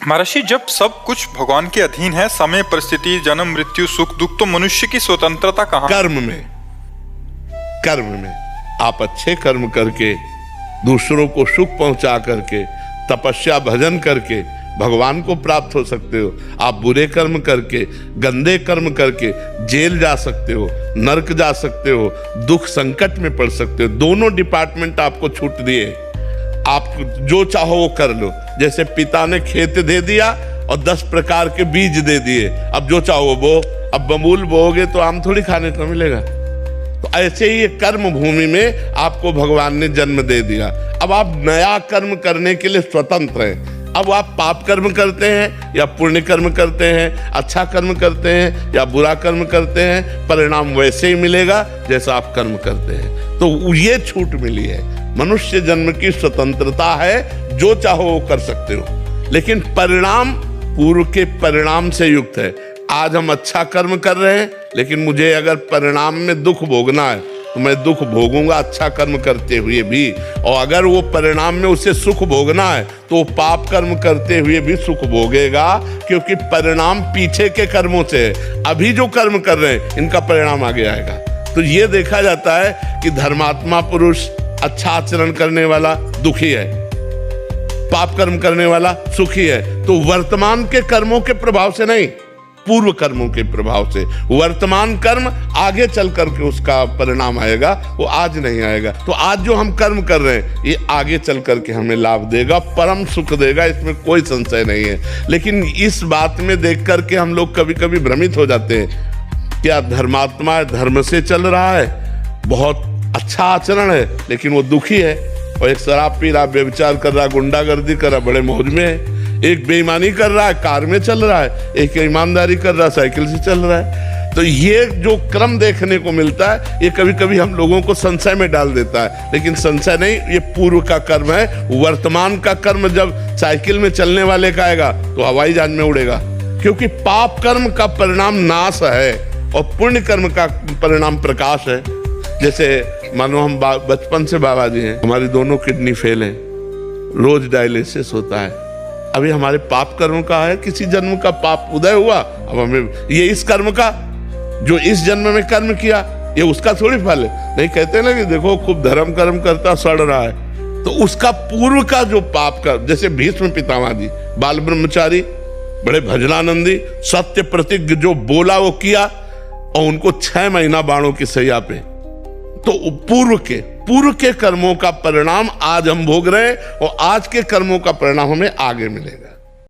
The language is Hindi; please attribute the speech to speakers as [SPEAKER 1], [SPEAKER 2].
[SPEAKER 1] महर्षि, जब सब कुछ भगवान के अधीन है, समय, परिस्थिति, जन्म, मृत्यु, सुख दुख, तो मनुष्य की स्वतंत्रता कहाँ?
[SPEAKER 2] कर्म में आप अच्छे कर्म करके, दूसरों को सुख पहुंचा करके, तपस्या भजन करके भगवान को प्राप्त हो सकते हो। आप बुरे कर्म करके, गंदे कर्म करके जेल जा सकते हो, नरक जा सकते हो, दुख संकट में पड़ सकते हो। दोनों डिपार्टमेंट आपको छूट दिए, आप जो चाहो वो कर लो। जैसे पिता ने खेत दे दिया और 10 प्रकार के बीज दे दिए, अब जो चाहो वो। अब बबूल बोओगे तो आम थोड़ी खाने को मिलेगा। तो ऐसे ही कर्म भूमि में आपको भगवान ने जन्म दे दिया। अब आप नया कर्म करने के लिए स्वतंत्र हैं। अब आप पाप कर्म करते हैं या पुण्य कर्म करते हैं, अच्छा कर्म करते हैं या बुरा कर्म करते हैं, परिणाम वैसे ही मिलेगा जैसा आप कर्म करते हैं। तो ये छूट मिली है। मनुष्य जन्म की स्वतंत्रता है, जो चाहो वो कर सकते हो, लेकिन परिणाम पूर्व के परिणाम से युक्त है। आज हम अच्छा कर्म कर रहे हैं, लेकिन मुझे अगर परिणाम में दुख भोगना है तो मैं दुख भोगूंगा अच्छा कर्म करते हुए भी। और अगर वो परिणाम में उसे सुख भोगना है तो वो पाप कर्म करते हुए भी सुख भोगेगा, क्योंकि परिणाम पीछे के कर्मों से है। अभी जो कर्म कर रहे हैं इनका परिणाम आगे आएगा। तो ये देखा जाता है कि धर्मात्मा पुरुष, अच्छा आचरण करने वाला दुखी है, पाप कर्म करने वाला सुखी है। तो वर्तमान के कर्मों के प्रभाव से नहीं, पूर्व कर्मों के प्रभाव से। वर्तमान कर्म आगे चल करके उसका परिणाम आएगा, वो आज नहीं आएगा। तो आज जो हम कर्म कर रहे हैं ये आगे चल करके हमें लाभ देगा, परम सुख देगा, इसमें कोई संशय नहीं है। लेकिन इस बात में देख करके हम लोग कभी कभी भ्रमित हो जाते हैं। क्या धर्मात्मा धर्म से चल रहा है, बहुत अच्छा आचरण है, लेकिन वो दुखी है। और एक शराब पी रहा, व्यभिचार कर रहा, गुंडागर्दी कर रहा, बड़े मौज में है। एक बेईमानी कर रहा है, कार में चल रहा है। एक ईमानदारी कर रहा है, साइकिल से चल रहा है। तो ये जो क्रम देखने को मिलता है, ये कभी कभी हम लोगों को संशय में डाल देता है। लेकिन संशय नहीं, ये पूर्व का कर्म है। वर्तमान का कर्म जब साइकिल में चलने वाले का आएगा तो हवाई जहाज में उड़ेगा, क्योंकि पाप कर्म का परिणाम नाश है और पुण्य कर्म का परिणाम प्रकाश है। जैसे मानो हम बचपन से बाबा जी हैं, हमारी दोनों किडनी फेल हैं, रोज डायलिसिस होता है। अभी हमारे पाप कर्म का है, किसी जन्म का पाप उदय हुआ, अब हमें ये इस कर्म का, जो इस जन्म में कर्म किया, ये उसका थोड़ी फल है। नहीं कहते ना कि देखो खूब धर्म कर्म करता सड़ रहा है, तो उसका पूर्व का जो पाप का, जैसे भीष्म पितामह जी बाल ब्रह्मचारी, बड़े भजनानंदी, सत्य प्रतिज्ञ, जो बोला वो किया, और उनको 6 महीना बाणों की सैया पे। तो पूर्व के कर्मों का परिणाम आज हम भोग रहे हैं, और आज के कर्मों का परिणाम हमें आगे मिलेगा।